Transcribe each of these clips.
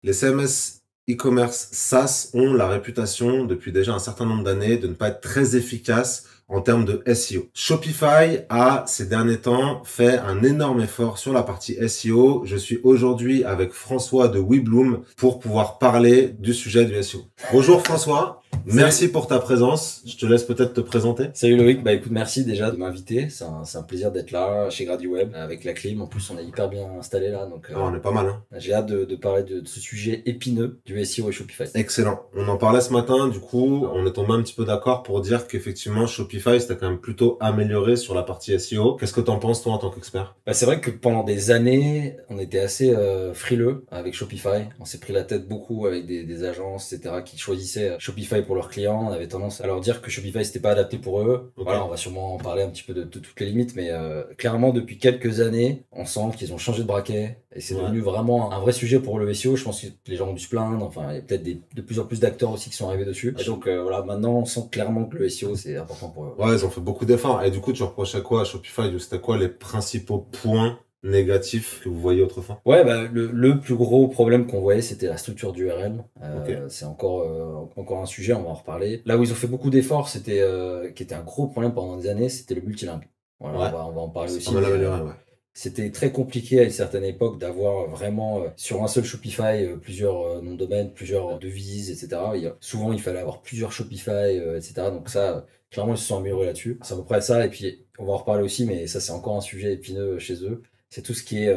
Les CMS e-commerce SaaS ont la réputation depuis déjà un certain nombre d'années de ne pas être très efficaces en termes de SEO. Shopify a ces derniers temps fait un énorme effort sur la partie SEO. Je suis aujourd'hui avec François de WeBloom pour pouvoir parler du sujet du SEO. Bonjour François, merci pour ta présence. Je te laisse peut-être te présenter. Salut Loïc, bah écoute, merci déjà de m'inviter. C'est un plaisir d'être là chez GradiWeb avec la clim. En plus, on est hyper bien installé là, donc Ah, on est pas mal, hein. j'ai hâte de parler de ce sujet épineux du SEO et Shopify. Excellent. On en parlait ce matin, du coup, on est tombé un petit peu d'accord pour dire qu'effectivement, Shopify, c'était quand même plutôt amélioré sur la partie SEO. Qu'est-ce que t'en penses, toi, en tant qu'expert? Bah, c'est vrai que pendant des années, on était assez frileux avec Shopify. On s'est pris la tête beaucoup avec des agences, etc., qui choisissaient Shopify pour leurs clients. On avait tendance à leur dire que Shopify, c'était pas adapté pour eux. Ok. Voilà, on va sûrement en parler un petit peu de toutes les limites, mais clairement, depuis quelques années, on sent qu'ils ont changé de braquet et c'est Ouais. devenu vraiment un vrai sujet pour le SEO. Je pense que les gens ont dû se plaindre. Enfin, il y a peut-être de plus en plus d'acteurs aussi qui sont arrivés dessus. Et donc, voilà, maintenant, on sent clairement que le SEO, c'est important pour eux. Ouais, ils ont fait beaucoup d'efforts. Et du coup, tu reprochais quoi à Shopify? C'était quoi les principaux points négatifs que vous voyez autrefois? Ouais, bah, le plus gros problème qu'on voyait, c'était la structure du URL. Ok. C'est encore un sujet, on va en reparler. Là où ils ont fait beaucoup d'efforts, qui était un gros problème pendant des années, c'était le multilingue. Voilà, Ouais. on va en parler C'est pas aussi, mal mais amélioré, ouais. c'était très compliqué à une certaine époque d'avoir vraiment sur un seul Shopify plusieurs noms de domaine, plusieurs devises, etc. Souvent, il fallait avoir plusieurs Shopify, etc. Donc ça, clairement, ils se sont améliorés là-dessus. C'est à peu près ça. Et puis, on va en reparler aussi, mais ça, c'est encore un sujet épineux chez eux. C'est tout ce qui est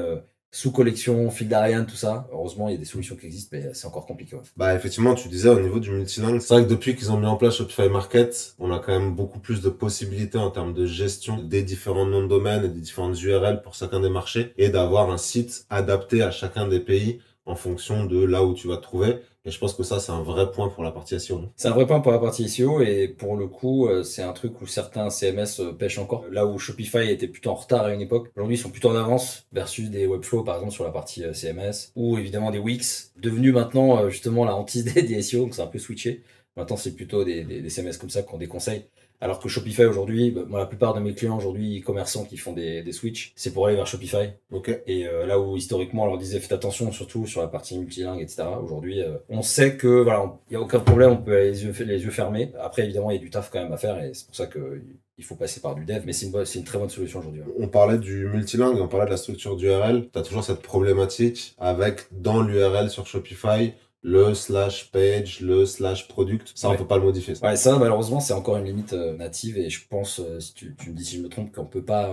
sous-collection, fil d'Ariane, tout ça. Heureusement, il y a des solutions qui existent, mais c'est encore compliqué. Ouais. Bah, effectivement, tu disais au niveau du multilingue, c'est vrai que depuis qu'ils ont mis en place Shopify Market, on a quand même beaucoup plus de possibilités en termes de gestion des différents noms de domaine et des différentes URL pour chacun des marchés et d'avoir un site adapté à chacun des pays en fonction de là où tu vas te trouver. Et je pense que ça, c'est un vrai point pour la partie SEO, non? C'est un vrai point pour la partie SEO et pour le coup, c'est un truc où certains CMS pêchent encore. Là où Shopify était plutôt en retard à une époque, aujourd'hui ils sont plutôt en avance versus des Webflow par exemple sur la partie CMS ou évidemment des Wix, devenus maintenant justement la hantise des SEO, donc c'est un peu switché. Maintenant c'est plutôt des CMS comme ça qu'on déconseille. Alors que Shopify aujourd'hui, bah, moi la plupart de mes clients aujourd'hui, e-commerçants qui font des switches, c'est pour aller vers Shopify. Ok. Et là où historiquement on leur disait faites attention surtout sur la partie multilingue, etc. Aujourd'hui, on sait que voilà, il y a aucun problème, on peut aller les yeux fermés. Après évidemment il y a du taf quand même à faire et c'est pour ça que il faut passer par du dev, mais c'est une très bonne solution aujourd'hui. Ouais. On parlait du multilingue, on parlait de la structure d'URL. Tu as toujours cette problématique avec, dans l'URL sur Shopify, le slash page, le slash product. Ça, on Ouais. peut pas le modifier. Ouais, ça malheureusement c'est encore une limite native et je pense, si tu me dis si je me trompe, qu'on peut pas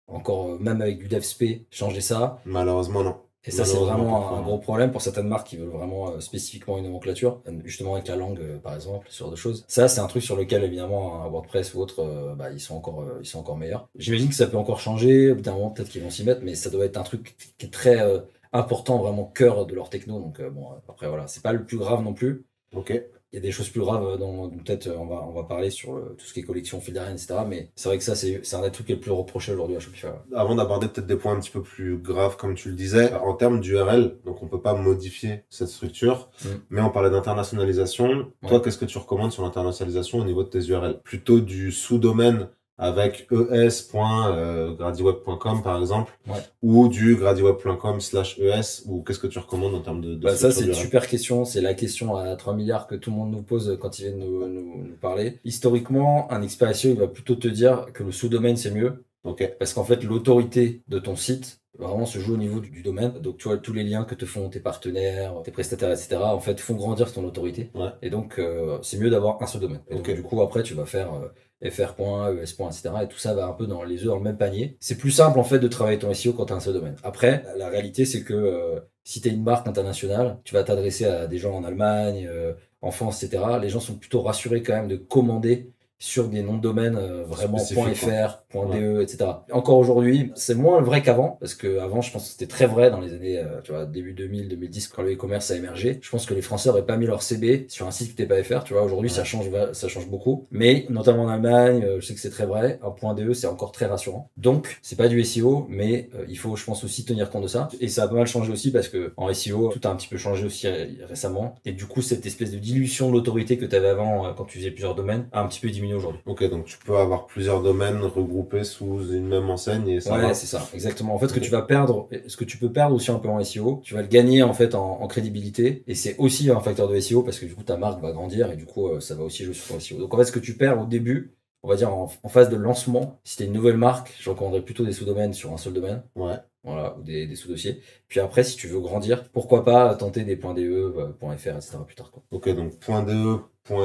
encore, même avec du DevSP, changer ça. Malheureusement, non. Et ça, c'est Malheureusement, vraiment un parfois, gros non. problème pour certaines marques qui veulent vraiment spécifiquement une nomenclature, justement avec la langue, par exemple, ce genre de choses. Ça, c'est un truc sur lequel, évidemment, un WordPress ou autre, bah, ils sont encore meilleurs. J'imagine que ça peut encore changer. Au bout d'un moment, peut-être qu'ils vont s'y mettre, mais ça doit être un truc qui est très important, vraiment cœur de leur techno. Donc, bon, après, voilà, c'est pas le plus grave non plus. Ok. Il y a des choses plus graves dont peut-être on va parler sur tout ce qui est collection, fil d'Ariane, etc. Mais c'est vrai que ça, c'est un des trucs qui est le plus reproché aujourd'hui à Shopify. Ouais. Avant d'aborder peut-être des points un petit peu plus graves, comme tu le disais, en termes d'URL, donc on peut pas modifier cette structure, mais on parlait d'internationalisation. Toi, Ouais. qu'est-ce que tu recommandes sur l'internationalisation au niveau de tes URL? Plutôt du sous-domaine avec es.gradiweb.com par exemple, Ouais. ou du gradiweb.com/es, ou qu'est-ce que tu recommandes en termes de Bah ça, structure c'est une d'URL? super question. C'est la question à 3 milliards que tout le monde nous pose quand ils viennent nous parler. Historiquement, un expert SEO, il va plutôt te dire que le sous-domaine, c'est mieux. Ok. Parce qu'en fait, l'autorité de ton site vraiment se joue au niveau du domaine. Donc, tu vois, tous les liens que te font tes partenaires, tes prestataires, etc., en fait, font grandir ton autorité. Ouais. Et donc, c'est mieux d'avoir un seul domaine. Et donc, Ok. du coup, après, tu vas faire fr. es. etc. Et tout ça va un peu dans les œufs dans le même panier. C'est plus simple, en fait, de travailler ton SEO quand tu as un seul domaine. Après, la réalité, c'est que si tu es une marque internationale, tu vas t'adresser à des gens en Allemagne, en France, etc. Les gens sont plutôt rassurés quand même de commander sur des noms de domaine vraiment Spécifique, quoi. .fr, Ouais. .de, etc. Encore aujourd'hui, c'est moins vrai qu'avant, parce que avant, je pense que c'était très vrai dans les années, tu vois, début 2000, 2010, quand le e-commerce a émergé. Je pense que les Français auraient pas mis leur CB sur un site qui n'était pas FR, tu vois. Aujourd'hui, Ouais. ça change beaucoup. Mais notamment en Allemagne, je sais que c'est très vrai. Un .de, c'est encore très rassurant. Donc, c'est pas du SEO, mais il faut, je pense aussi tenir compte de ça. Et ça a pas mal changé aussi parce que en SEO, tout a un petit peu changé aussi récemment. Et du coup, cette espèce de dilution de l'autorité que tu avais avant quand tu faisais plusieurs domaines a un petit peu diminué devenu aujourd'hui. Ok, donc tu peux avoir plusieurs domaines regroupés sous une même enseigne et ça va. Ouais, c'est ça, exactement. En fait, ce que tu vas perdre, ce que tu peux perdre aussi un peu en SEO, tu vas le gagner en fait en crédibilité, et c'est aussi un facteur de SEO parce que du coup ta marque va grandir et du coup ça va aussi jouer sur ton SEO. Donc en fait, ce que tu perds au début, on va dire en phase de lancement, si t'es une nouvelle marque, je recommanderais plutôt des sous-domaines sur un seul domaine. Ouais. Voilà, ou des sous-dossiers. Puis après, si tu veux grandir, pourquoi pas tenter des .de, .fr, etc. plus tard, quoi. Ok, donc .de,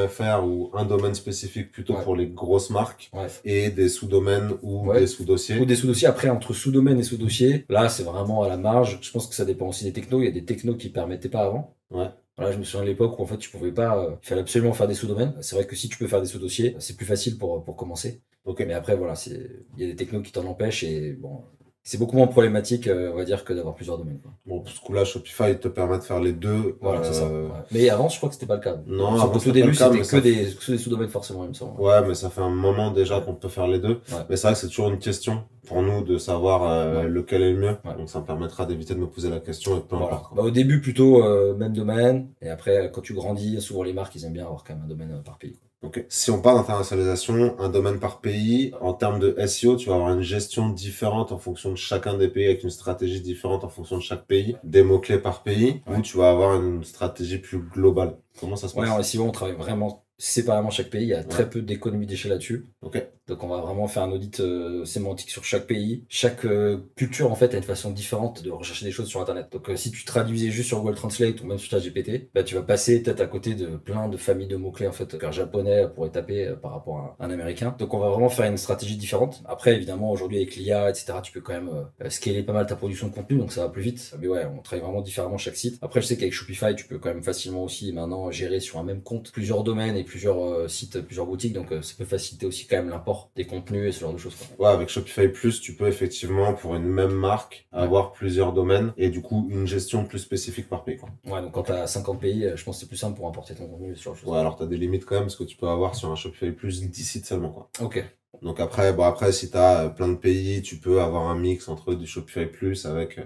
.fr ou un domaine spécifique plutôt Ouais. pour les grosses marques Ouais. et des sous-domaines ou Ouais. des sous-dossiers. Ou des sous-dossiers. Après, entre sous-domaines et sous-dossiers, là, c'est vraiment à la marge. Je pense que ça dépend aussi des technos. Il y a des technos qui permettaient pas avant. Ouais. Voilà, je me souviens de l'époque où en fait tu pouvais pas, il fallait absolument faire des sous-domaines. C'est vrai que si tu peux faire des sous-dossiers, c'est plus facile pour commencer. Ok. Mais après, voilà, il y a des technos qui t'en empêchent et bon, c'est beaucoup moins problématique, on va dire, que d'avoir plusieurs domaines, quoi. Bon, pour ce coup-là, Shopify te permet de faire les deux. Voilà, c'est ça. Ouais. Mais avant, je crois que c'était pas le cas. Non, Sur avant, le tout c'était pas début, le cas, c'était mais que des sous-domaines forcément, il me semble. Ouais, mais ça fait un moment déjà qu'on peut faire les deux. Ouais. Mais c'est vrai que c'est toujours une question pour nous de savoir lequel est le mieux. Ouais. Donc ça me permettra d'éviter de me poser la question et peu Voilà. importe. Bah, au début, plutôt même domaine. Et après, quand tu grandis, souvent les marques, ils aiment bien avoir quand même un domaine par pays, quoi. Ok. Si on parle d'internationalisation, un domaine par pays, en termes de SEO, tu vas avoir une gestion différente en fonction de chacun des pays, avec une stratégie différente en fonction de chaque pays, des mots-clés par pays, ou tu vas avoir une stratégie plus globale. Comment ça se passe? Ouais, en SEO, on travaille vraiment séparément chaque pays. Il y a très peu d'économies d'échelle là-dessus. Ok. Donc on va vraiment faire un audit sémantique sur chaque pays. Chaque culture en fait a une façon différente de rechercher des choses sur internet. Donc si tu traduisais juste sur Google Translate ou même sur ChatGPT, bah tu vas passer peut-être à côté de plein de familles de mots-clés en fait qu'un japonais pourrait taper par rapport à un américain. Donc on va vraiment faire une stratégie différente. Après évidemment aujourd'hui avec l'IA etc tu peux quand même scaler pas mal ta production de contenu donc ça va plus vite. Mais ouais on travaille vraiment différemment chaque site. Après je sais qu'avec Shopify tu peux quand même facilement aussi maintenant gérer sur un même compte plusieurs domaines et plusieurs sites, plusieurs boutiques. Donc ça peut faciliter aussi quand même l'import des contenus et ce genre de choses, quoi. Ouais, avec Shopify Plus, tu peux effectivement, pour une même marque, avoir plusieurs domaines et du coup, une gestion plus spécifique par pays, quoi. Ouais, donc quand t'as 50 pays, je pense que c'est plus simple pour importer ton contenu et ce genre de choses. Ouais, alors t'as des limites quand même, parce que tu peux avoir sur un Shopify Plus 10 sites seulement, quoi. Ok. Donc après, si t'as plein de pays, tu peux avoir un mix entre du Shopify Plus avec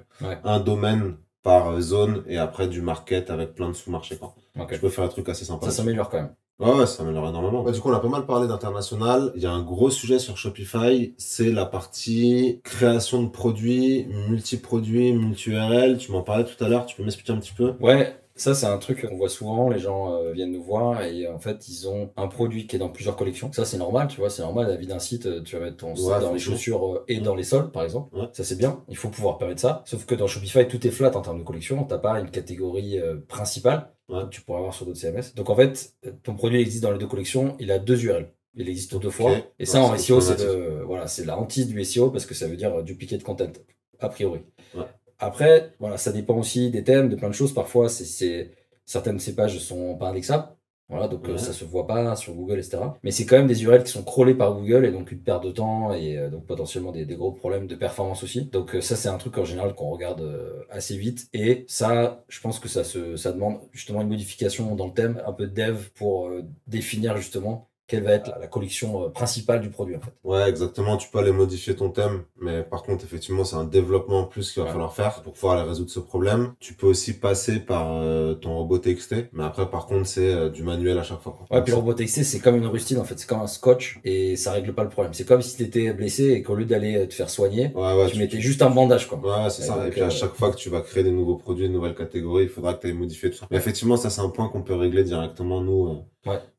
un domaine par zone et après du market avec plein de sous-marchés, quoi. Okay. Tu peux faire un truc assez sympa. Ça s'améliore quand même. Ouais, ça s'améliore énormément. Du coup, on a pas mal parlé d'international. Il y a un gros sujet sur Shopify, c'est la partie création de produits, multi-produits, multi-URL. Tu m'en parlais tout à l'heure, tu peux m'expliquer un petit peu? Ouais. Ça, c'est un truc qu'on voit souvent, les gens viennent nous voir et en fait, ils ont un produit qui est dans plusieurs collections. Ça, c'est normal, tu vois, c'est normal, la vie d'un site, tu vas mettre ton site dans les chaussures et dans les sols, par exemple. Ouais. Ça, c'est bien, il faut pouvoir permettre ça. Sauf que dans Shopify, tout est flat en termes de collection, t'as pas une catégorie principale, comme tu pourrais avoir sur d'autres CMS. Donc en fait, ton produit existe dans les deux collections, il a deux URL. Il existe deux fois. Et ça, en SEO, c'est la hantise du SEO parce que ça veut dire duplicate content, a priori. Ouais. Après, voilà, ça dépend aussi des thèmes, de plein de choses. Parfois, certaines de ces pages sont pas indexables. Voilà, donc ça se voit pas sur Google, etc. Mais c'est quand même des URL qui sont crawlés par Google et donc une perte de temps et donc potentiellement des gros problèmes de performance aussi. Donc ça, c'est un truc en général qu'on regarde assez vite. Et ça, je pense que ça demande justement une modification dans le thème, un peu de dev pour définir justement quelle va être la collection principale du produit en fait. Ouais, exactement, tu peux aller modifier ton thème, mais par contre, effectivement, c'est un développement en plus qu'il va falloir faire pour pouvoir aller résoudre ce problème. Tu peux aussi passer par ton robot TXT, mais après, par contre, c'est du manuel à chaque fois, quoi. Ouais, puis le robot TXT, c'est comme une rustine en fait, c'est comme un scotch et ça règle pas le problème. C'est comme si t'étais blessé et qu'au lieu d'aller te faire soigner, tu mettais juste un bandage, quoi. Ouais, c'est ça. Donc, et puis à chaque fois que tu vas créer des nouveaux produits, de nouvelles catégories, il faudra que tu ailles modifier tout ça. Mais effectivement, ça, c'est un point qu'on peut régler directement, nous,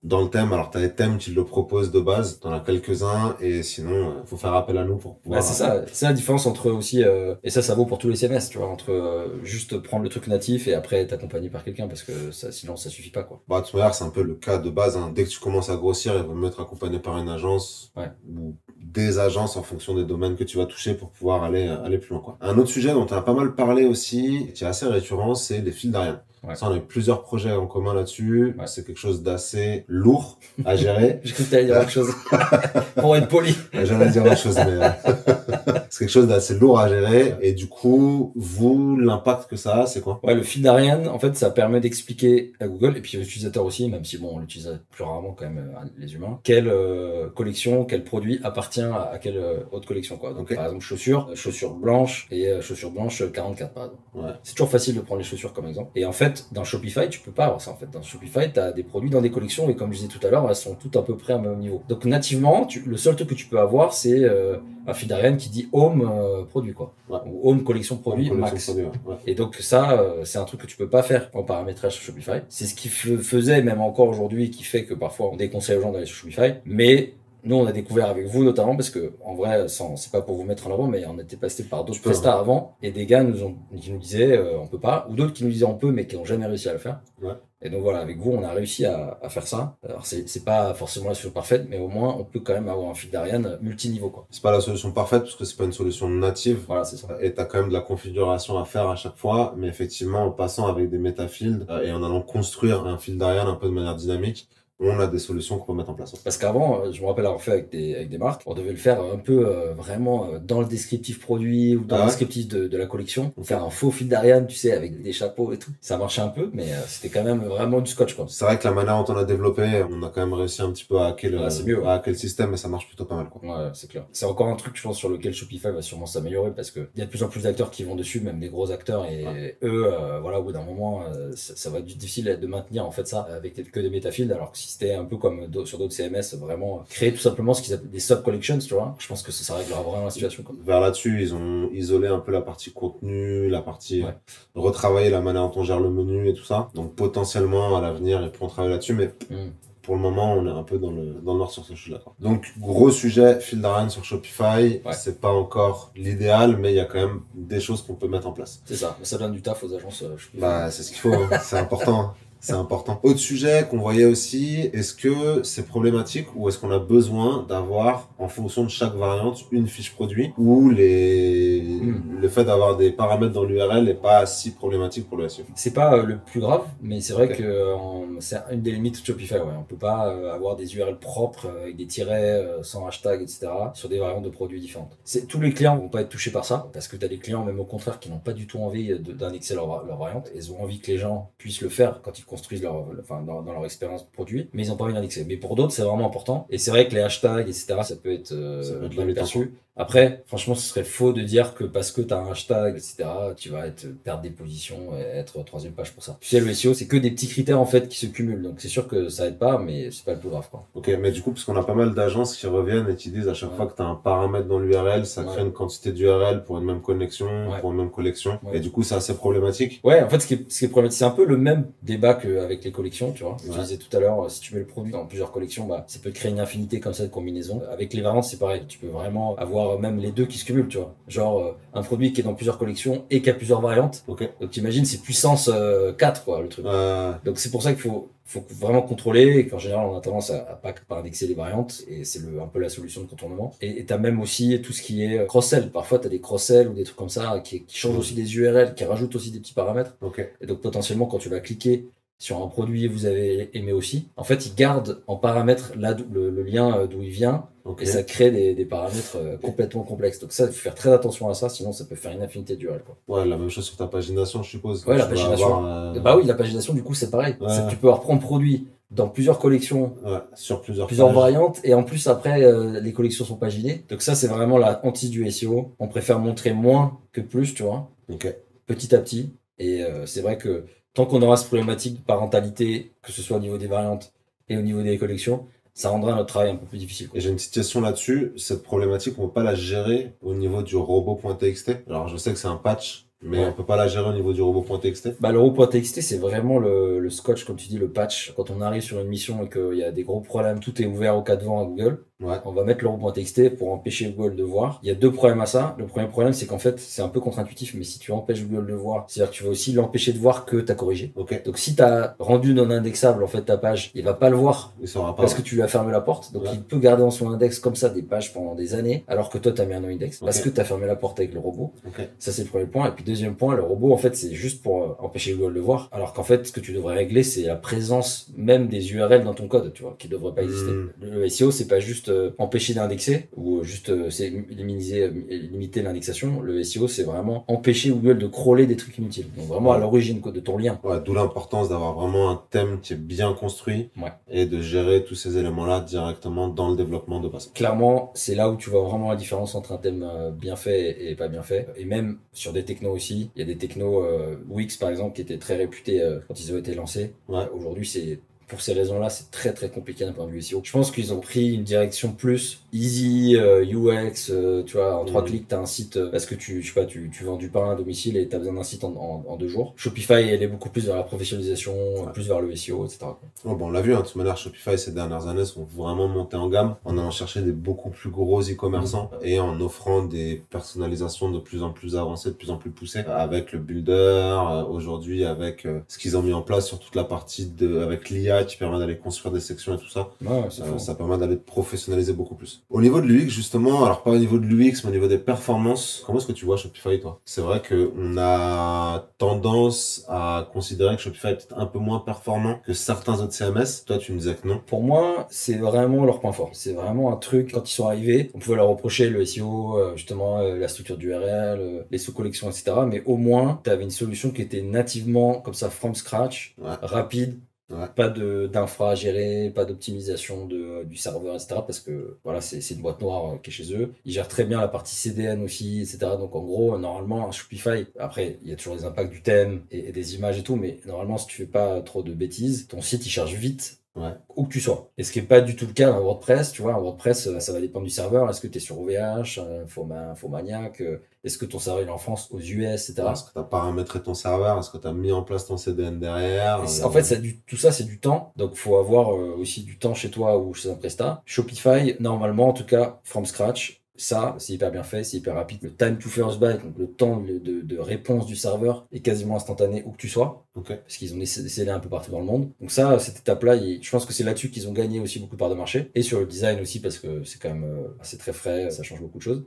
dans le thème. Alors, tu as les thèmes qui le proposent de base, t'en as quelques-uns, et sinon, faut faire appel à nous pour pouvoir... c'est ça. C'est la différence entre aussi, et ça vaut pour tous les CMS, tu vois, entre juste prendre le truc natif et après être accompagné par quelqu'un, parce que ça, sinon, ça suffit pas, quoi. Bah, de toute manière, c'est un peu le cas de base, hein. Dès que tu commences à grossir, il vaut mieux être accompagné par une agence, ou des agences en fonction des domaines que tu vas toucher pour pouvoir aller plus loin, quoi. Un autre sujet dont on a pas mal parlé aussi, qui est assez récurrent, c'est les fils d'Ariane. Ça, on a plusieurs projets en commun là-dessus. C'est quelque chose d'assez lourd à gérer. J'ai cru que t'allais dire autre chose. Pour être poli. J'allais dire autre chose, mais c'est quelque chose d'assez lourd à gérer. Et du coup, vous, l'impact que ça a, c'est quoi? Ouais, le fil d'Ariane, en fait, ça permet d'expliquer à Google, et puis aux utilisateurs aussi, même si bon, on l'utilise plus rarement quand même, les humains, quelle collection, quel produit appartient à quelle autre collection, quoi. Donc, par exemple, chaussures, chaussures blanches, et chaussures blanches 44, par exemple. Ouais. C'est toujours facile de prendre les chaussures comme exemple. Et en fait, dans Shopify, tu peux pas avoir ça, en fait. Dans Shopify, t'as des produits dans des collections, et comme je disais tout à l'heure, elles sont toutes à peu près à même niveau. Donc, nativement, le seul truc que tu peux avoir, c'est un fil d'Ariane qui dit Home produit, quoi. Ouais. Ou Home collection produit max. Produit, ouais. Et donc ça, c'est un truc que tu peux pas faire en paramétrage sur Shopify. C'est ce qui faisait, même encore aujourd'hui, qui fait que parfois on déconseille aux gens d'aller sur Shopify. Mais nous, on a découvert avec vous notamment, parce que en vrai, c'est pas pour vous mettre en avant, mais on était passé par d'autres prestats avant, et des gars qui nous disaient on peut pas, ou d'autres qui nous disaient on peut, mais qui n'ont jamais réussi à le faire. Ouais. Et donc voilà, avec vous, on a réussi à faire ça. Alors c'est pas forcément la solution parfaite, mais au moins on peut quand même avoir un fil d'Ariane multiniveau, quoi. C'est pas la solution parfaite parce que c'est pas une solution native. Voilà, c'est ça. Et t'as quand même de la configuration à faire à chaque fois, mais effectivement, en passant avec des métafields et en allant construire un fil d'Ariane un peu de manière dynamique, on a des solutions qu'on peut mettre en place. Parce qu'avant, je me rappelle avoir fait avec des marques, on devait le faire un peu vraiment dans le descriptif produit ou dans le descriptif de la collection. Faire un faux fil d'Ariane, tu sais, avec des chapeaux et tout. Ça marchait un peu, mais c'était quand même vraiment du scotch, quoi. C'est vrai que la manière dont on a développé, on a quand même réussi un petit peu à hacker le système, mais ça marche plutôt pas mal, quoi. Ouais, c'est clair. C'est encore un truc, je pense, sur lequel Shopify va sûrement s'améliorer parce que il y a de plus en plus d'acteurs qui vont dessus, même des gros acteurs, et eux, voilà, au bout d'un moment, ça va être difficile de maintenir en fait ça avec que des métafields, alors que si c'était un peu comme sur d'autres CMS, vraiment créer tout simplement ce qu'ils appellent des sub-collections, tu vois. Je pense que ça réglera vraiment la situation, quoi. Vers là-dessus, ils ont isolé un peu la partie contenu, la partie retravailler la manière dont on gère le menu et tout ça. Donc potentiellement à l'avenir, ils pourront travailler là-dessus, mais pour le moment, on est un peu dans le noir sur ce sujet-là. Donc gros sujet, fil d'Ariane sur Shopify. C'est pas encore l'idéal, mais il y a quand même des choses qu'on peut mettre en place. C'est ça, mais ça donne du taf aux agences Shopify. Bah c'est ce qu'il faut, hein. C'est important. C'est important. Autre sujet qu'on voyait aussi, est-ce que c'est problématique ou est-ce qu'on a besoin d'avoir, en fonction de chaque variante, une fiche produit ou le fait d'avoir des paramètres dans l'URL n'est pas si problématique pour le SEO? C'est pas le plus grave, mais c'est vrai que c'est une des limites de Shopify. Ouais. On peut pas avoir des URL propres avec des tirets sans hashtag, etc. sur des variantes de produits différentes. Tous les clients vont pas être touchés par ça parce que tu as des clients, même au contraire, qui n'ont pas du tout envie d'indexer leur variante. Ils ont envie que les gens puissent le faire quand ils construisent dans leur expérience produit, mais ils n'ont pas envie d'indexer. Mais pour d'autres, c'est vraiment important. Et c'est vrai que les hashtags, etc., ça peut être mal perçu. Après, franchement, ce serait faux de dire que parce que tu as un hashtag, etc., tu vas perdre des positions et être troisième page pour ça. Tu sais, le SEO, c'est que des petits critères en fait qui se cumulent. Donc c'est sûr que ça aide pas, mais c'est pas le plus grave, quoi. Ok, mais du coup, parce qu'on a pas mal d'agences qui reviennent et qui disent à chaque fois que tu as un paramètre dans l'URL, ça crée une quantité d'URL pour une même connexion, pour une même collection. Et du coup, c'est assez problématique. Ouais, en fait, ce qui est problématique, c'est un peu le même débat qu'avec les collections, tu vois. Je disais tout à l'heure, si tu mets le produit dans plusieurs collections, bah, ça peut créer une infinité comme ça de combinaisons. Avec les variantes, c'est pareil. Tu peux vraiment avoir même les deux qui se cumulent, tu vois. Genre, un produit qui est dans plusieurs collections et qui a plusieurs variantes. Ok. Donc, t'imagines, c'est puissance 4, quoi, le truc. Donc, c'est pour ça qu'il faut vraiment contrôler et qu'en général, on a tendance à pas indexer les variantes et c'est un peu la solution de contournement. Et t'as même aussi tout ce qui est cross-sell. Parfois, t'as des cross-sell ou des trucs comme ça qui changent aussi des URL, qui rajoutent aussi des petits paramètres. Et donc, potentiellement, quand tu vas cliquer sur un produit que vous avez aimé aussi, en fait, il garde en paramètre là le lien d'où il vient. Et ça crée des paramètres complètement complexes. Donc ça, il faut faire très attention à ça, sinon ça peut faire une infinité d'URL, quoi. Ouais, la même chose sur ta pagination, je suppose. Ouais, la pagination. Bah oui, la pagination, du coup, c'est pareil. Tu peux reprendre produit dans plusieurs collections, sur plusieurs variantes, et en plus, après, les collections sont paginées. Donc ça, c'est vraiment la anti du SEO. On préfère montrer moins que plus, tu vois. Petit à petit. Et c'est vrai que tant qu'on aura cette problématique de parentalité, que ce soit au niveau des variantes et au niveau des collections, ça rendra notre travail un peu plus difficile, quoi. Et j'ai une petite question là-dessus. Cette problématique, on peut pas la gérer au niveau du robot.txt. Alors, je sais que c'est un patch, mais on peut pas la gérer au niveau du robot.txt. Bah, le robot.txt, c'est vraiment le scotch, comme tu dis, le patch. Quand on arrive sur une mission et qu'il y a des gros problèmes, tout est ouvert au cas de vent à Google. On va mettre le robot.txt pour empêcher Google de voir. Il y a deux problèmes à ça. Le premier problème, c'est qu'en fait, c'est un peu contre-intuitif, mais si tu empêches Google de voir, c'est-à-dire que tu vas aussi l'empêcher de voir que tu as corrigé. Donc si tu as rendu non indexable en fait ta page, il va pas le voir parce que tu lui as fermé la porte. Donc il peut garder dans son index comme ça des pages pendant des années, alors que toi tu as mis un no-index parce que tu as fermé la porte avec le robot. Ça c'est le premier point. Et puis deuxième point, le robot en fait c'est juste pour empêcher Google de voir, alors qu'en fait ce que tu devrais régler c'est la présence même des URL dans ton code, tu vois, qui devrait pas exister. Le SEO c'est pas juste juste empêcher d'indexer ou juste c'est limiter l'indexation. Le SEO, c'est vraiment empêcher Google de crawler des trucs inutiles. Donc vraiment à l'origine de ton lien. Ouais, d'où l'importance d'avoir vraiment un thème qui est bien construit et de gérer tous ces éléments-là directement dans le développement de base. Clairement, c'est là où tu vois vraiment la différence entre un thème bien fait et pas bien fait. Et même sur des technos aussi, il y a des technos Wix par exemple qui étaient très réputés quand ils ont été lancés. Aujourd'hui, c'est pour ces raisons-là, c'est très très compliqué d'un point de vue SEO. Je pense qu'ils ont pris une direction plus easy, UX, tu vois, en 3 clics, t'as un site parce que tu vends du pain à domicile et t'as besoin d'un site en 2 jours. Shopify, elle est beaucoup plus vers la professionnalisation, plus vers le SEO, etc. Oh, bon, on l'a vu, de toute manière, Shopify ces dernières années sont vraiment montés en gamme en allant chercher des beaucoup plus gros e-commerçants et en offrant des personnalisations de plus en plus avancées, de plus en plus poussées, avec le builder, aujourd'hui avec ce qu'ils ont mis en place sur toute la partie avec l'IA qui permet d'aller construire des sections et tout ça. Ça permet d'aller professionnaliser beaucoup plus. Au niveau de l'UX, justement, alors pas au niveau de l'UX, mais au niveau des performances, comment est-ce que tu vois Shopify, toi? C'est vrai qu'on a tendance à considérer que Shopify est peut-être un peu moins performant que certains autres CMS. Toi, tu me disais que non. Pour moi, c'est vraiment leur point fort. C'est vraiment un truc, quand ils sont arrivés, on pouvait leur reprocher le SEO, justement, la structure d'URL, les sous-collections, etc. Mais au moins, tu avais une solution qui était nativement, comme ça, from scratch, rapide. Pas d'infra à gérer, pas d'optimisation du serveur, etc. Parce que voilà, c'est une boîte noire qui est chez eux. Ils gèrent très bien la partie CDN aussi, etc. Donc en gros, normalement, un Shopify, après, il y a toujours les impacts du thème et des images et tout, mais normalement, si tu fais pas trop de bêtises, ton site il charge vite. Où que tu sois. Et ce qui est pas du tout le cas dans WordPress, tu vois, un WordPress, ça va dépendre du serveur. Est-ce que tu es sur OVH, Infomaniac, est-ce que ton serveur est en France, aux US, etc. Est-ce que tu as paramétré ton serveur? Est-ce que tu as mis en place ton CDN derrière? En fait, tout ça, c'est du temps. Donc, faut avoir aussi du temps chez toi ou chez un prestat. Shopify, normalement, en tout cas, from scratch, ça, c'est hyper bien fait, c'est hyper rapide. Le time to first byte, donc le temps de réponse du serveur est quasiment instantané où que tu sois. Parce qu'ils ont des CDN un peu partout dans le monde. Donc ça, cette étape-là, je pense que c'est là-dessus qu'ils ont gagné aussi beaucoup de parts de marché. Et sur le design aussi, parce que c'est quand même assez très frais, ça change beaucoup de choses.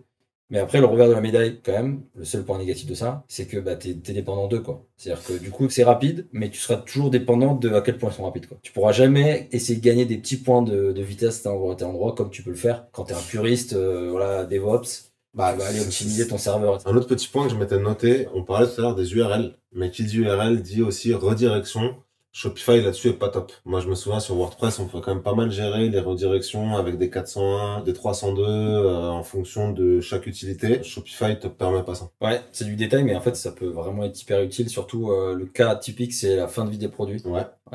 Mais après, le revers de la médaille, quand même, le seul point négatif de ça, c'est que t'es dépendant d'eux, quoi. C'est-à-dire que du coup, c'est rapide, mais tu seras toujours dépendant de à quel point ils sont rapides, quoi. Tu pourras jamais essayer de gagner des petits points de vitesse à un endroit comme tu peux le faire quand t'es un puriste, DevOps. Tu vas aller optimiser ton serveur. Un autre petit point que je m'étais noté, on parlait tout à l'heure des URL, mais qui dit URL dit aussi redirection. Shopify là-dessus est pas top. Moi, je me souviens sur WordPress, on peut quand même pas mal gérer les redirections avec des 401, des 302 en fonction de chaque utilité. Shopify te permet pas ça. Ouais, c'est du détail, mais en fait, ça peut vraiment être hyper utile. Surtout, le cas typique, c'est la fin de vie des produits.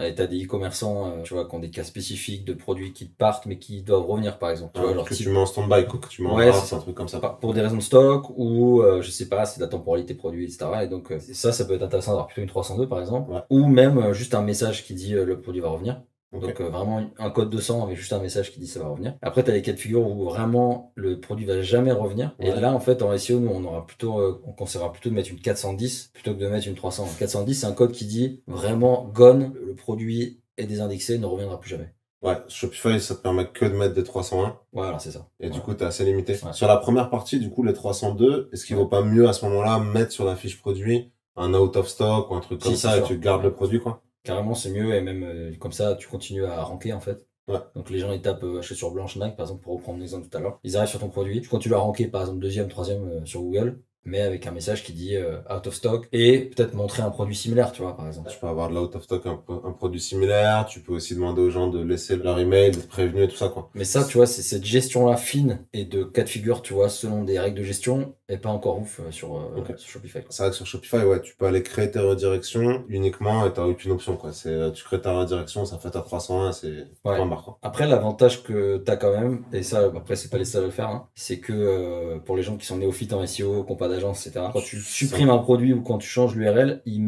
Et t'as des e-commerçants, tu vois, qui ont des cas spécifiques de produits qui partent, mais qui doivent revenir, par exemple. Tu vois, tu mets en stand-by, que tu mets en draft, un truc comme ça. Pour des raisons de stock, ou, je sais pas, c'est de la temporalité produit, etc. Et donc, ça peut être intéressant d'avoir plutôt une 302, par exemple. Ou même, juste un message qui dit le produit va revenir. Donc vraiment un code 200 avec juste un message qui dit ça va revenir. Après, tu as des cas de figure où vraiment le produit va jamais revenir. Et là, en fait, en SEO, nous, on conseillera plutôt de mettre une 410 plutôt que de mettre une 300. 410, c'est un code qui dit vraiment gone, le produit est désindexé, ne reviendra plus jamais. Ouais, Shopify, ça te permet que de mettre des 301. Voilà, c'est ça. Et du coup, t'es assez limité. Sur la première partie, du coup, les 302, est-ce qu'il vaut pas mieux à ce moment-là mettre sur la fiche produit un out of stock ou un truc comme ça et tu gardes le produit, quoi? Carrément, c'est mieux, et même comme ça, tu continues à ranker en fait. Donc les gens ils tapent chaussures blanches Nike par exemple, pour reprendre l'exemple tout à l'heure. Ils arrivent sur ton produit, tu continues à ranker par exemple deuxième, troisième sur Google, mais avec un message qui dit out of stock, et peut-être montrer un produit similaire, tu vois, par exemple. Tu peux avoir de l'out of stock, un produit similaire, tu peux aussi demander aux gens de laisser leur email, d'être prévenus et tout ça, quoi. Mais ça, tu vois, c'est cette gestion-là fine et de cas de figure, tu vois, selon des règles de gestion, est pas encore ouf sur Shopify. C'est vrai que sur Shopify, tu peux aller créer tes redirections uniquement et t'as aucune option, quoi. Tu crées ta redirection, ça fait ta 301, c'est point barre, quoi. Après, l'avantage que t'as quand même, et ça, après, c'est pas les seuls à le faire, hein, c'est que pour les gens qui sont néophytes en SEO, qui n'ont pas d'agence, etc., quand tu supprimes un produit ou quand tu changes l'URL, ils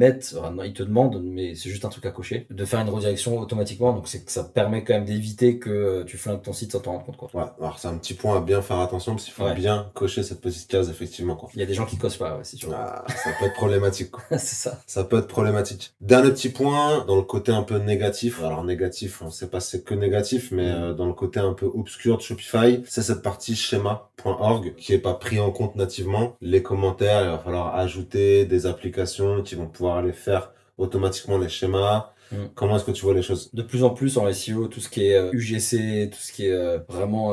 te demandent, mais c'est juste un truc à cocher, de faire une redirection automatiquement. Donc, c'est que ça permet quand même d'éviter que tu flingues ton site sans t'en rendre compte, quoi. Ouais, alors c'est un petit point à bien faire attention parce qu'il faut bien cocher cette petite case, effectivement, quoi. Il y a des gens qui cochent pas, c'est sûr. Ça peut être problématique, quoi. C'est ça. Ça peut être problématique. Dernier petit point, dans le côté un peu négatif. Alors, négatif, on sait pas si c'est que négatif, mais dans le côté un peu obscur de Shopify, c'est cette partie schéma.org qui est pas pris en compte nativement. Les commentaires, il va falloir ajouter des applications qui vont pouvoir aller faire automatiquement les schémas? Comment est-ce que tu vois les choses? De plus en plus en SEO, tout ce qui est UGC, tout ce qui est vraiment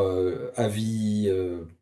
avis,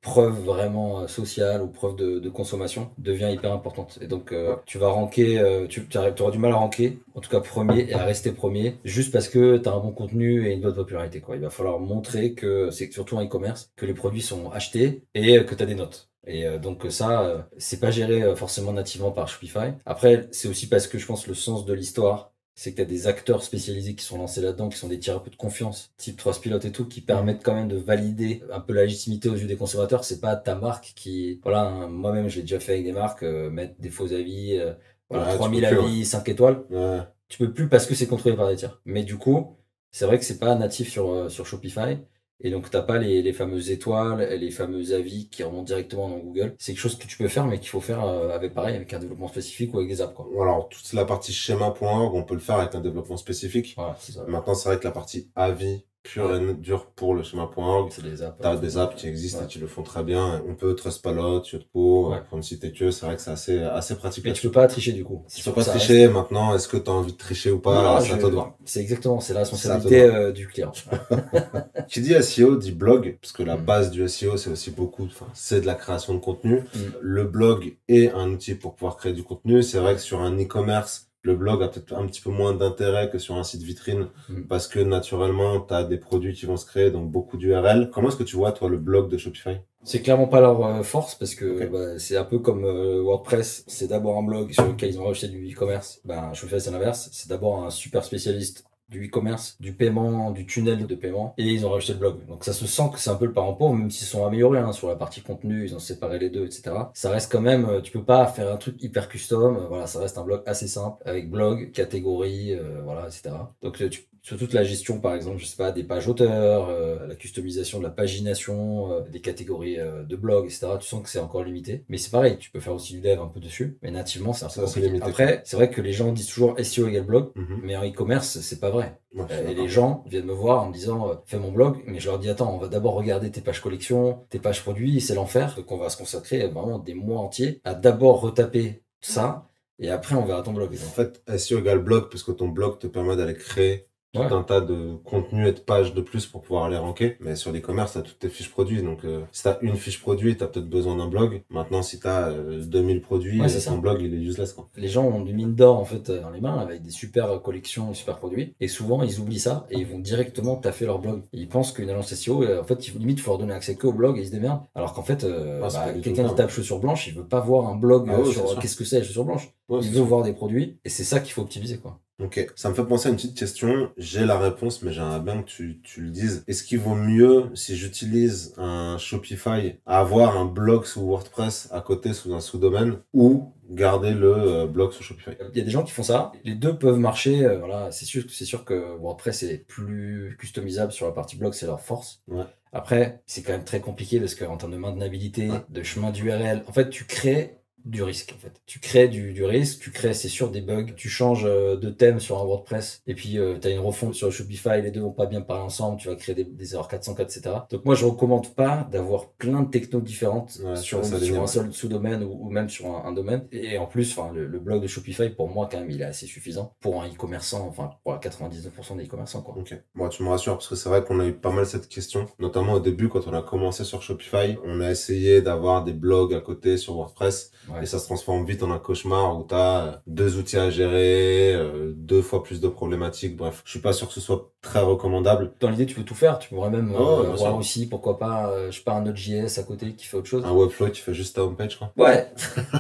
preuve vraiment sociale ou preuve de consommation devient hyper importante. Et donc tu vas ranker, tu auras du mal à ranker, en tout cas premier, et à rester premier, juste parce que tu as un bon contenu et une bonne popularité, quoi. Il va falloir montrer que, c'est surtout en e-commerce, que les produits sont achetés et que tu as des notes. Et donc ça, c'est pas géré forcément nativement par Shopify. Après, c'est aussi parce que je pense le sens de l'histoire, c'est que tu as des acteurs spécialisés qui sont lancés là-dedans, qui sont des tiers un peu de confiance, type Trustpilot et tout, qui permettent quand même de valider un peu la légitimité aux yeux des consommateurs. C'est pas ta marque qui... Voilà, hein, moi-même, je l'ai déjà fait avec des marques, mettre des faux avis, voilà, Ouais, tu 3000 peux plus, avis, 5 étoiles. ouais. Tu peux plus parce que c'est contrôlé par des tiers. Mais du coup, c'est vrai que c'est pas natif sur Shopify. Et donc, t'as pas les fameuses étoiles, les fameux avis qui remontent directement dans Google. C'est quelque chose que tu peux faire, mais qu'il faut faire avec pareil, avec un développement spécifique ou avec des apps, quoi. Alors, toute la partie schéma.org, on peut le faire avec un développement spécifique. Voilà, c'est ça. Maintenant, c'est vrai que la partie avis pure et dure pour le schéma.org, C'est des apps. t'as des apps qui existent Ouais. et qui le font très bien. On peut Trustpilot, Yotpo, Ouais. pour ne citer que, c'est vrai que c'est assez pratique. Mais tu peux pas tricher du coup. Tu peux pas tricher maintenant. Est-ce que tu as envie de tricher ou pas? Non, C'est à toi de voir. c'est exactement, c'est la C'est à responsabilité toi de du client. Qui dit SEO dit blog, parce que la Mm. base du SEO, c'est aussi beaucoup, enfin, c'est de la création de contenu. Mm. Le blog est un outil pour pouvoir créer du contenu. C'est vrai que sur un e-commerce, le blog a peut-être un petit peu moins d'intérêt que sur un site vitrine, parce que naturellement, tu as des produits qui vont se créer, donc beaucoup d'URL. Comment est-ce que tu vois, toi, le blog de Shopify? C'est clairement pas leur force parce que Ok. bah, c'est un peu comme WordPress, c'est d'abord un blog sur lequel ils ont rajouté du e-commerce. Ben, Shopify c'est l'inverse, c'est d'abord un super spécialiste du e-commerce, du paiement, du tunnel de paiement, et ils ont rajouté le blog. Donc ça se sent que c'est un peu le parent pauvre, même s'ils sont améliorés hein, sur la partie contenu, ils ont séparé les deux, etc. Ça reste quand même, tu peux pas faire un truc hyper custom, voilà, ça reste un blog assez simple, avec blog, catégorie, voilà, etc. Donc sur toute la gestion, par exemple, je sais pas, des pages auteurs, la customisation de la pagination, des catégories de blog, etc. Tu sens que c'est encore limité. Mais c'est pareil, tu peux faire aussi du dev un peu dessus, mais nativement, c'est un peu Ça, c'est compliqué. limité. Après, c'est vrai que les gens disent toujours SEO égale blog, Mhm. mais en e-commerce, c'est pas vrai. Ouais, je suis Et d'accord. les gens viennent me voir en me disant fais mon blog, mais je leur dis attends, on va d'abord regarder tes pages collection, tes pages produits, c'est l'enfer. Donc on va se consacrer vraiment des mois entiers à d'abord retaper ça, et après on verra ton blog. En fait, SEO égale blog, parce que ton blog te permet d'aller créer tout Ouais. un tas de contenus et de pages de plus pour pouvoir aller ranker. Mais sur l'e-commerce, t'as toutes tes fiches produits. Donc, si t'as une fiche produit, t'as peut-être besoin d'un blog. Maintenant, si t'as 2000 produits, Ouais, c'est ton ça. blog, il est useless, quoi. Les gens ont une mine d'or en fait dans les mains avec des super collections, des super produits, et souvent ils oublient ça et ils vont directement taffer leur blog. Et ils pensent qu'une agence SEO, en fait, limite, il faut leur donner accès que au blog et ils se démerdent. Alors qu'en fait, Ah, c'est pas du tout quelqu'un le qui cas, tape chaussures blanches, il veut pas voir un blog Ah ouais, c'est sur sûr. qu'est-ce que c'est les chaussures blanches. Ouais, Il c'est veut sûr. voir des produits et c'est ça qu'il faut optimiser, quoi. Ok, ça me fait penser à une petite question. J'ai la réponse, mais j'aimerais bien que tu le dises. Est-ce qu'il vaut mieux, si j'utilise un Shopify, avoir un blog sous WordPress à côté sous un sous-domaine ou garder le blog sous Shopify? Il y a des gens qui font ça. Les deux peuvent marcher. Voilà, c'est sûr que WordPress est plus customisable sur la partie blog, c'est leur force. Ouais. Après, c'est quand même très compliqué parce qu'en termes de maintenabilité, Ouais. de chemin d'URL, en fait, tu crées du risque, en fait. Tu crées du risque, tu crées, c'est sûr, des bugs. Tu changes de thème sur un WordPress et puis tu as une refonte sur Shopify, les deux vont pas bien parler ensemble, tu vas créer des erreurs 404, etc. Donc moi, je recommande pas d'avoir plein de technos différentes Ouais, sur ça s'aligne, un ouais. seul sous-domaine ou même sur un domaine. Et en plus, enfin, le blog de Shopify, pour moi, quand même, il est assez suffisant pour un e-commerçant, enfin, pour 99% des e-commerçants, quoi. Ok, moi tu me rassures parce que c'est vrai qu'on a eu pas mal cette question, notamment au début quand on a commencé sur Shopify, on a essayé d'avoir des blogs à côté sur WordPress Ouais. et ça se transforme vite en un cauchemar où t'as deux outils à gérer, deux fois plus de problématiques, bref, je suis pas sûr que ce soit très recommandable. Dans l'idée, tu peux tout faire. Tu pourrais même Oh, bien avoir sûr. aussi, pourquoi pas, je sais pas, un Node.js à côté qui fait autre chose. Un Webflow qui fait juste ta homepage, quoi. Ouais,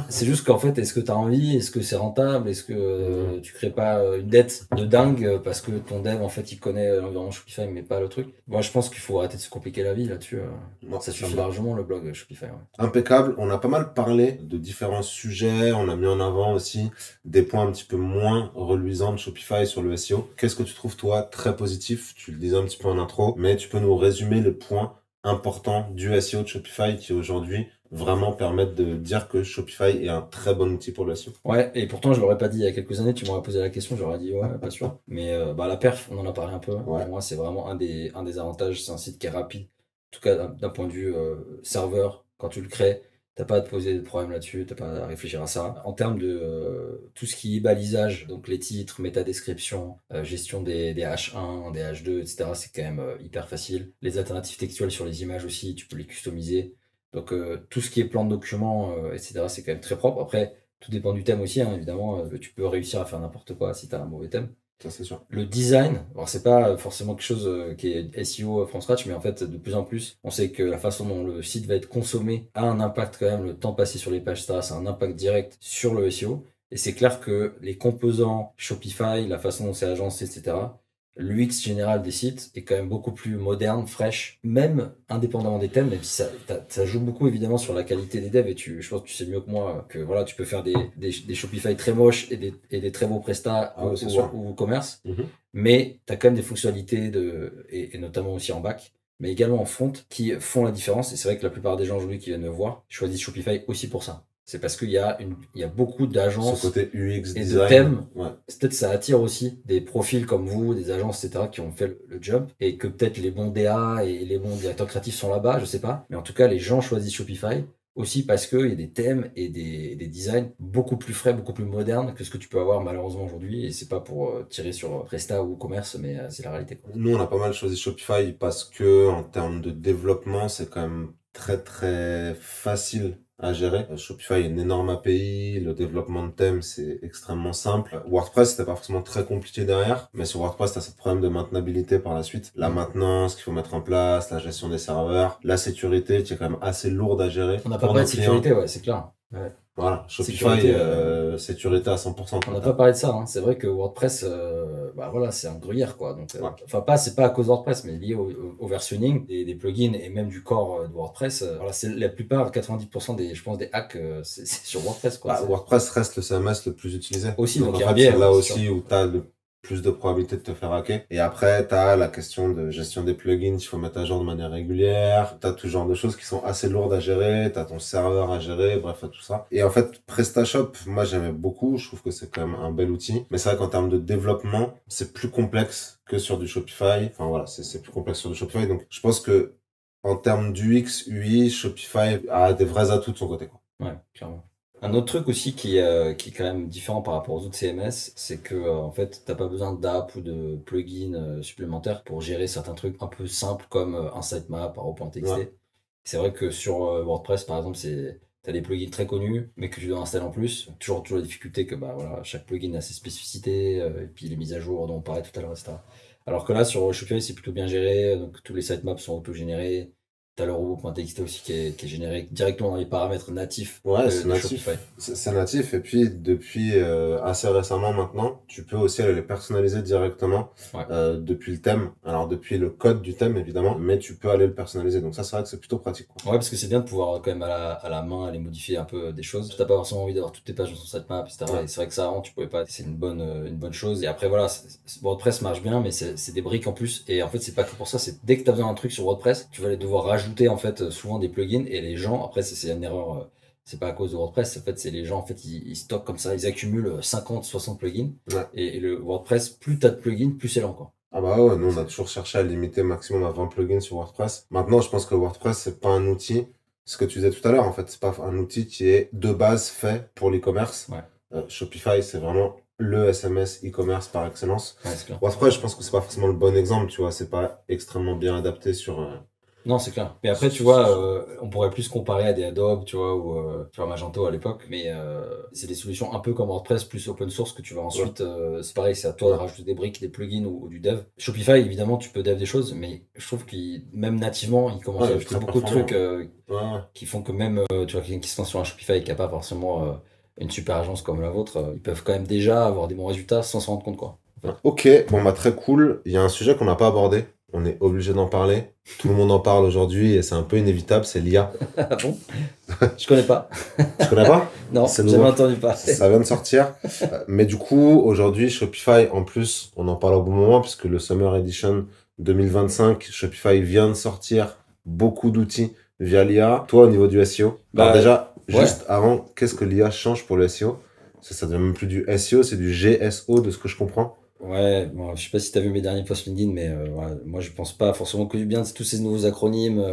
c'est juste qu'en fait, est-ce que tu as envie, est-ce que c'est rentable, est-ce que tu crées pas une dette de dingue parce que ton dev, en fait, il connaît l'environnement Shopify, mais pas le truc. Moi, je pense qu'il faut arrêter de se compliquer la vie là-dessus. Non, Ça ça suffit me va. largement le blog Shopify. Ouais. Impeccable. On a pas mal parlé de différents sujets. On a mis en avant aussi des points un petit peu moins reluisants de Shopify sur le SEO. Qu'est-ce que tu trouves, toi, très positif? Tu le disais un petit peu en intro, mais tu peux nous résumer les points importants du SEO de Shopify qui aujourd'hui vraiment permettent de dire que Shopify est un très bon outil pour le SEO. Ouais, et pourtant, je l'aurais pas dit il y a quelques années, tu m'aurais posé la question, j'aurais dit ouais, pas sûr. Mais la perf, on en a parlé un peu. Ouais. Pour moi, c'est vraiment un des avantages. C'est un site qui est rapide. En tout cas, d'un point de vue serveur, quand tu le crées, T'as pas à te poser de problème là-dessus, t'as pas à réfléchir à ça. En termes de tout ce qui est balisage, donc les titres, métadescription, gestion des H1, des H2, etc., c'est quand même hyper facile. Les alternatives textuelles sur les images aussi, tu peux les customiser. Donc tout ce qui est plan de document, etc., c'est quand même très propre. Après, tout dépend du thème aussi, hein, évidemment. Tu peux réussir à faire n'importe quoi si t'as un mauvais thème. Ça, c'est sûr. Le design, alors c'est pas forcément quelque chose qui est SEO from scratch, mais en fait, de plus en plus, on sait que la façon dont le site va être consommé a un impact quand même, le temps passé sur les pages, etc., ça a un impact direct sur le SEO. Et c'est clair que les composants Shopify, la façon dont c'est agencé, etc., l'UX général des sites est quand même beaucoup plus moderne, fraîche, même indépendamment des thèmes, même si ça joue beaucoup évidemment sur la qualité des devs, et je pense que tu sais mieux que moi que voilà, tu peux faire des Shopify très moches et des très beaux prestats Ah ouais, c'est sûr. ou commerce, Mhm. mais tu as quand même des fonctionnalités, et notamment aussi en back, mais également en front, qui font la différence, et c'est vrai que la plupart des gens aujourd'hui qui viennent me voir choisissent Shopify aussi pour ça. C'est parce qu'il y a beaucoup Ce d'agences côté UX et de design. thèmes. Ouais. Peut-être ça attire aussi des profils comme vous, des agences, etc., qui ont fait le job, et que peut-être les bons DA et les bons directeurs créatifs sont là-bas, je sais pas. Mais en tout cas, les gens choisissent Shopify aussi parce qu'il y a des thèmes et des designs beaucoup plus frais, beaucoup plus modernes que ce que tu peux avoir malheureusement aujourd'hui. Et c'est pas pour tirer sur Presta ou commerce, mais c'est la réalité, quoi. Nous, on a pas mal choisi Shopify parce que, en termes de développement, c'est quand même très, très facile à gérer. Shopify est une énorme API, le développement de thèmes, c'est extrêmement simple. WordPress, c'était pas forcément très compliqué derrière, mais sur WordPress, t'as ce problème de maintenabilité par la suite. La maintenance qu'il faut mettre en place, la gestion des serveurs, la sécurité qui est quand même assez lourde à gérer. On n'a pas pour parlé nos de clients. sécurité, ouais, c'est clair. Ouais. Voilà, Shopify, Sécurité, sécurité à 100%. On n'a pas parlé de ça, hein. C'est vrai que WordPress, bah voilà, c'est un gruyère, quoi. Donc, Ouais. enfin, c'est pas à cause de WordPress, mais lié au versionning des plugins et même du corps de WordPress. Voilà, c'est la plupart, 90% je pense, des hacks, c'est sur WordPress, quoi. Bah, WordPress reste le CMS le plus utilisé. Aussi, donc en il y a un fait, biais, c'est là ouais, aussi où tu as le plus de probabilité de te faire hacker. Et après, tu as la question de gestion des plugins qu'il faut mettre à jour de manière régulière. Tu as tout genre de choses qui sont assez lourdes à gérer. Tu as ton serveur à gérer, bref, tout ça. Et en fait, PrestaShop, moi, j'aimais beaucoup. Je trouve que c'est quand même un bel outil. Mais c'est vrai qu'en termes de développement, c'est plus complexe que sur du Shopify. Enfin, voilà, c'est plus complexe sur du Shopify. Donc, je pense que en termes d'UX, UI, Shopify a des vrais atouts de son côté, quoi. Ouais, clairement. Un autre truc aussi qui est quand même différent par rapport aux autres CMS, c'est que en fait, t'as pas besoin d'app ou de plugin supplémentaires pour gérer certains trucs un peu simples comme un sitemap, arrow.txt. Ouais. C'est vrai que sur WordPress, par exemple, t'as des plugins très connus, mais que tu dois installer en plus. Toujours la difficulté que bah voilà, chaque plugin a ses spécificités, et puis les mises à jour dont on parlait tout à l'heure, etc. Alors que là, sur Shopify, c'est plutôt bien géré, donc tous les sitemaps sont auto-générés. T'as le robot.txt aussi qui est généré directement dans les paramètres natifs Ouais, c'est de Shopify. natif. C'est natif. Et puis, depuis assez récemment maintenant, tu peux aussi aller les personnaliser directement Ouais. depuis le thème. Alors, depuis le code du thème, évidemment, mais tu peux aller le personnaliser. Donc ça, c'est vrai que c'est plutôt pratique, quoi. Ouais, parce que c'est bien de pouvoir quand même à la main aller modifier un peu des choses. T'as pas forcément envie d'avoir toutes tes pages dans ton sitemap, etc. Ouais. Et c'est vrai que ça, avant, tu pouvais pas. C'est une bonne chose. Et après, voilà, WordPress marche bien, mais c'est des briques en plus. Et en fait, c'est pas que pour ça. C'est dès que t'as besoin d'un truc sur WordPress, tu vas devoir rajouter en fait souvent des plugins. Et les gens, après, c'est une erreur. C'est pas à cause de WordPress. En fait, c'est les gens, en fait, ils stockent comme ça. Ils accumulent 50, 60 plugins. Ouais. Et le WordPress, plus t'as de plugins, plus c'est lent, quoi. Ah bah ouais, nous, on a toujours cherché à limiter maximum à 20 plugins sur WordPress. Maintenant, je pense que WordPress, c'est pas un outil. Ce que tu disais tout à l'heure, en fait, c'est pas un outil qui est de base fait pour l'e-commerce. Ouais. Shopify, c'est vraiment le SMS e-commerce par excellence. Ouais, c'est clair. WordPress, je pense que c'est pas forcément le bon exemple, tu vois, c'est pas extrêmement bien adapté sur... Non, c'est clair. Mais après, tu vois, on pourrait plus comparer à des Adobe, tu vois, ou tu vois, Magento à l'époque. Mais c'est des solutions un peu comme WordPress, plus open source, que tu vas ensuite. C'est pareil, c'est à toi de rajouter des briques, des plugins ou du dev. Shopify, évidemment, tu peux dev des choses, mais je trouve qu'il, même nativement, il commence à ajouter beaucoup de trucs qui font que même, tu vois, quelqu'un qui se lance sur un Shopify et qui n'a pas forcément une super agence comme la vôtre, ils peuvent quand même déjà avoir des bons résultats sans s'en rendre compte, quoi. En fait. Ok, bon bah très cool. Il y a un sujet qu'on n'a pas abordé. On est obligé d'en parler. Tout le monde en parle aujourd'hui et c'est un peu inévitable, c'est l'IA. Ah bon? Je connais pas. Tu connais pas? Non, C'est jamais nouveau. entendu parler. Ça vient de sortir. Mais du coup, aujourd'hui, Shopify, en plus, on en parle au bon moment puisque le Summer Edition 2025, Shopify vient de sortir beaucoup d'outils via l'IA. Toi, au niveau du SEO, alors déjà, juste avant, qu'est-ce que l'IA change pour le SEO? Ça devient même plus du SEO, c'est du GSO de ce que je comprends. Ouais, bon, je sais pas si t'as vu mes derniers posts LinkedIn, mais ouais, moi je pense pas forcément que du bien de tous ces nouveaux acronymes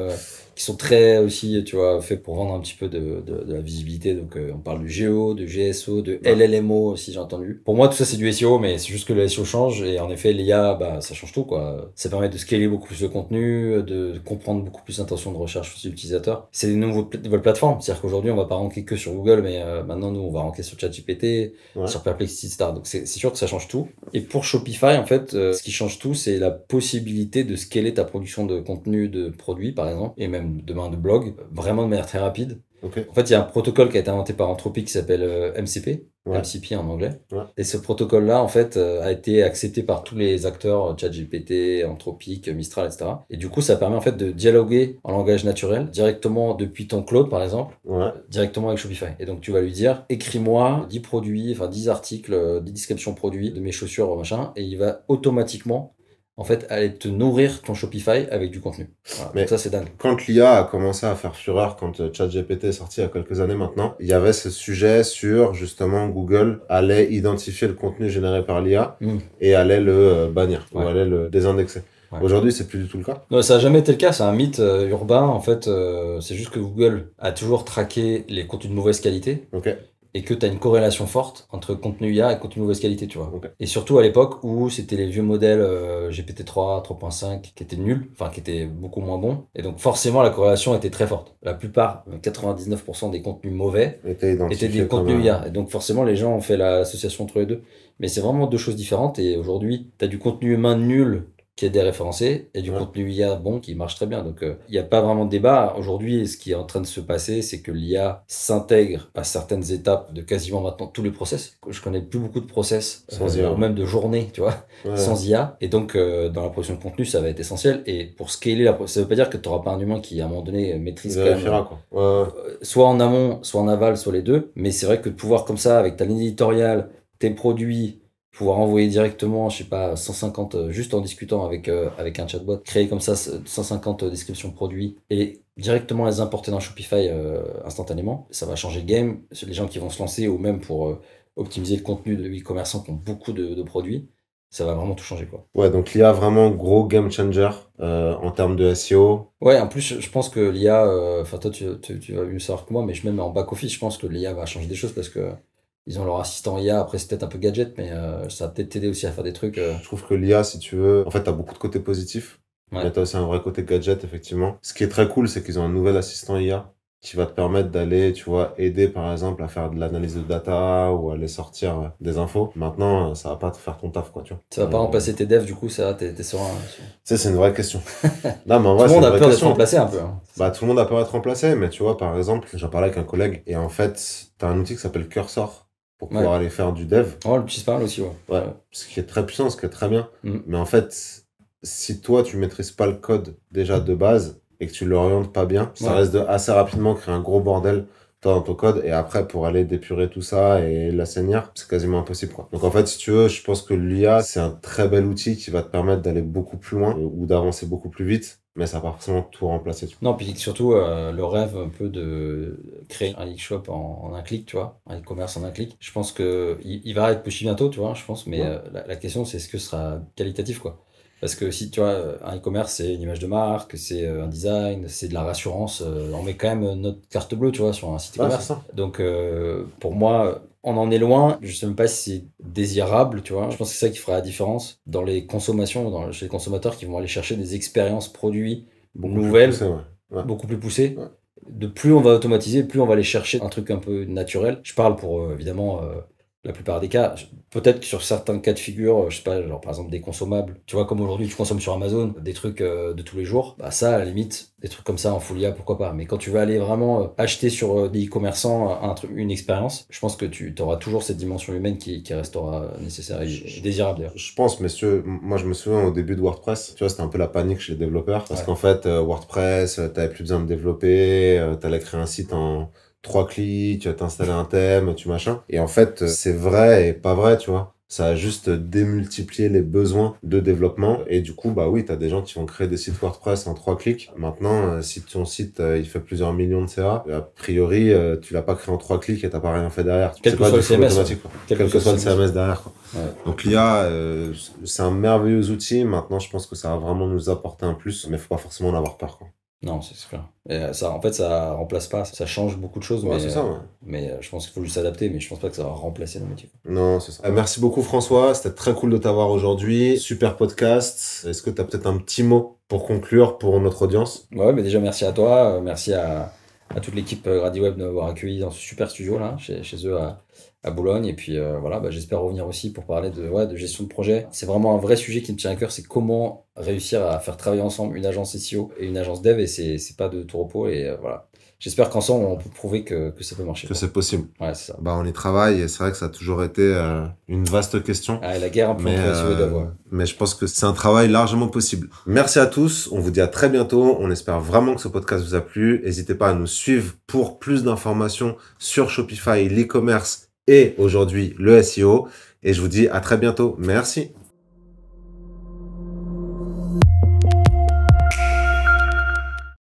qui sont très aussi, tu vois, faits pour vendre un petit peu de la visibilité. Donc on parle de GEO, de GSO, de Ouais. LLMO aussi, j'ai entendu. Pour moi, tout ça c'est du SEO, mais c'est juste que le SEO change et en effet, l'IA, bah ça change tout quoi. Ça permet de scaler beaucoup plus le contenu, de comprendre beaucoup plus l'intention de recherche de l'utilisateur. C'est des nouvelles plateformes, c'est-à-dire qu'aujourd'hui on va pas ranker que sur Google, mais maintenant nous on va ranker sur ChatGPT, Ouais. sur Perplexity, etc. Donc c'est sûr que ça change tout. Et pour Shopify, en fait, ce qui change tout, c'est la possibilité de scaler ta production de contenu de produits, par exemple, et même demain de blog, vraiment de manière très rapide. Ok. En fait, il y a un protocole qui a été inventé par Anthropic qui s'appelle MCP, Ouais. MCP en anglais. Ouais. Et ce protocole-là, en fait, a été accepté par tous les acteurs, ChatGPT, Anthropic, Mistral, etc. Et du coup, ça permet en fait de dialoguer en langage naturel directement depuis ton cloud, par exemple, Ouais. directement avec Shopify. Et donc, tu vas lui dire, écris-moi 10 produits, enfin 10 articles, 10 descriptions produits de mes chaussures, machin, et il va automatiquement, en fait, aller te nourrir ton Shopify avec du contenu. Voilà. Mais Donc ça, c'est dingue. quand l'IA a commencé à faire fureur, quand ChatGPT est sorti il y a quelques années maintenant, il y avait ce sujet sur justement Google allait identifier le contenu généré par l'IA et allait le bannir ou Ouais. allait le désindexer. Ouais. Aujourd'hui, c'est plus du tout le cas. Non, ça n'a jamais été le cas, c'est un mythe urbain. En fait, c'est juste que Google a toujours traqué les contenus de mauvaise qualité Ok. et que tu as une corrélation forte entre contenu IA et contenu de mauvaise qualité, tu vois. Ok. Et surtout à l'époque où c'était les vieux modèles GPT-3, 3.5 qui étaient nuls, enfin qui étaient beaucoup moins bons. Et donc forcément, la corrélation était très forte. La plupart, 99% des contenus mauvais Était étaient identifié des comme contenus IA. Et donc forcément, les gens ont fait l'association entre les deux. Mais c'est vraiment deux choses différentes. Et aujourd'hui, tu as du contenu humain nul qui est déréférencé et du Ouais. contenu IA bon qui marche très bien. Donc il n'y a pas vraiment de débat. Aujourd'hui, ce qui est en train de se passer, c'est que l'IA s'intègre à certaines étapes de quasiment maintenant tous les process. Je connais plus beaucoup de process, Sans IA. ou même de journées, tu vois, Ouais. sans IA. Et donc dans la production de contenu, ça va être essentiel. Et pour scaler ça veut pas dire que tu n'auras pas un humain qui, à un moment donné, maîtrise quand même, Vérifiera quoi. Ouais. soit en amont, soit en aval, soit les deux. Mais c'est vrai que de pouvoir comme ça, avec ta ligne éditoriale, tes produits, pouvoir envoyer directement, je sais pas, 150, juste en discutant avec un chatbot, créer comme ça 150 descriptions produits et directement les importer dans Shopify instantanément, ça va changer le game. Les gens qui vont se lancer ou même pour optimiser le contenu de e-commerçants qui ont beaucoup de produits, ça va vraiment tout changer, quoi. Ouais, donc l'IA vraiment gros game changer en termes de SEO. Ouais, en plus, je pense que l'IA, enfin toi, tu vas mieux savoir que moi, mais même en back-office, je pense que l'IA va changer des choses parce que ils ont leur assistant IA, après c'est peut-être un peu gadget, mais ça va peut-être t'aider aussi à faire des trucs. Je trouve que l'IA, si tu veux, en fait, t'as beaucoup de côtés positifs, Ouais. mais t'as aussi un vrai côté gadget, effectivement. Ce qui est très cool, c'est qu'ils ont un nouvel assistant IA qui va te permettre d'aller, tu vois, aider par exemple à faire de l'analyse de data ou à aller sortir des infos. Maintenant, ça va pas te faire ton taf, quoi, tu vois. Ça va pas remplacer tes devs, du coup, ça, t'es serein. Tu sais, c'est une vraie question. Non, mais en Tout vrai, le c'est monde une a vraie peur d'être question. remplacé un peu. Hein. Bah, tout le monde a peur d'être remplacé, mais tu vois, par exemple, j'en parlais avec un collègue, et en fait, t'as un outil qui s'appelle Cursor pour pouvoir aller faire du dev. On l'utilise pas mal aussi, ouais. Ouais, ce qui est très puissant, ce qui est très bien. Mm. Mais en fait, si toi, tu maîtrises pas le code déjà de base et que tu l'orientes pas bien, ça Ouais. risque de assez rapidement créer un gros bordel toi, dans ton code. Et après, pour aller dépurer tout ça et l'assainir, c'est quasiment impossible, quoi. Donc en fait, si tu veux, je pense que l'IA, c'est un très bel outil qui va te permettre d'aller beaucoup plus loin ou d'avancer beaucoup plus vite. Mais ça va pas forcément tout remplacer. Tu vois. Non, puis surtout, le rêve un peu de créer un e-shop en un clic, tu vois, un e-commerce en un clic. Je pense que il va être possible bientôt, tu vois, je pense, mais Ouais. la question, c'est est-ce que ce sera qualitatif, quoi. Parce que si, tu vois, un e-commerce, c'est une image de marque, c'est un design, c'est de la rassurance. On met quand même notre carte bleue, tu vois, sur un site Ouais, e-commerce. c'est ça. Donc, pour moi, on en est loin. Je sais même pas si c'est désirable, tu vois. Je pense que c'est ça qui fera la différence dans les consommations, chez les consommateurs qui vont aller chercher des expériences produits Beaucoup plus nouvelles, poussé, ouais. Ouais. beaucoup plus poussées. Ouais. De plus on va automatiser, plus on va aller chercher un truc un peu naturel. Je parle pour évidemment la plupart des cas. Peut-être que sur certains cas de figure, je sais pas, genre par exemple des consommables. Tu vois, comme aujourd'hui tu consommes sur Amazon des trucs de tous les jours, bah ça à la limite, des trucs comme ça en full IA, pourquoi pas. Mais quand tu vas aller vraiment acheter sur des e-commerçants une expérience, je pense que tu auras toujours cette dimension humaine qui restera nécessaire et désirable d'ailleurs. Je pense, messieurs, moi je me souviens au début de WordPress, tu vois, c'était un peu la panique chez les développeurs parce Ouais. qu'en fait, WordPress, t'avais plus besoin de développer, t'allais créer un site en 3 clics, t'installer un thème, tu machin. Et en fait, c'est vrai et pas vrai, tu vois. Ça a juste démultiplié les besoins de développement. Et du coup, bah oui, t'as des gens qui vont créer des sites WordPress en 3 clics. Maintenant, si ton site, il fait plusieurs millions de CA, a priori, tu l'as pas créé en 3 clics et t'as pas rien fait derrière. Quel C'est que pas soit du le full CMS, automatique, quoi. Quel Quel que soit le CMS derrière, quoi. Ouais. Donc l'IA, c'est un merveilleux outil. Maintenant, je pense que ça va vraiment nous apporter un plus, mais faut pas forcément en avoir peur, quoi. Non, c'est clair. Et ça, en fait, ça remplace pas, ça change beaucoup de choses, Ouais, c'est ça, ouais. mais je pense qu'il faut juste s'adapter, mais je pense pas que ça va remplacer le métier. Non, c'est ça. Merci beaucoup, François. C'était très cool de t'avoir aujourd'hui. Super podcast. Est-ce que tu as peut-être un petit mot pour conclure pour notre audience? Ouais, mais déjà, merci à toi, merci à toute l'équipe GradiWeb de m'avoir accueilli dans ce super studio là, chez eux à Boulogne. Et puis voilà, bah, j'espère revenir aussi pour parler de gestion de projet. C'est vraiment un vrai sujet qui me tient à cœur, c'est comment réussir à faire travailler ensemble une agence SEO et une agence dev, et c'est pas de tout repos. Et voilà. J'espère qu'ensemble, on peut prouver que ça peut marcher. Que c'est possible. Ouais, c'est ça. Bah, on y travaille et c'est vrai que ça a toujours été une vaste question. Ah, et la guerre un peu Mais, entre SEO et dev, ouais. mais je pense que c'est un travail largement possible. Merci à tous. On vous dit à très bientôt. On espère vraiment que ce podcast vous a plu. N'hésitez pas à nous suivre pour plus d'informations sur Shopify, l'e-commerce et aujourd'hui le SEO. Et je vous dis à très bientôt. Merci.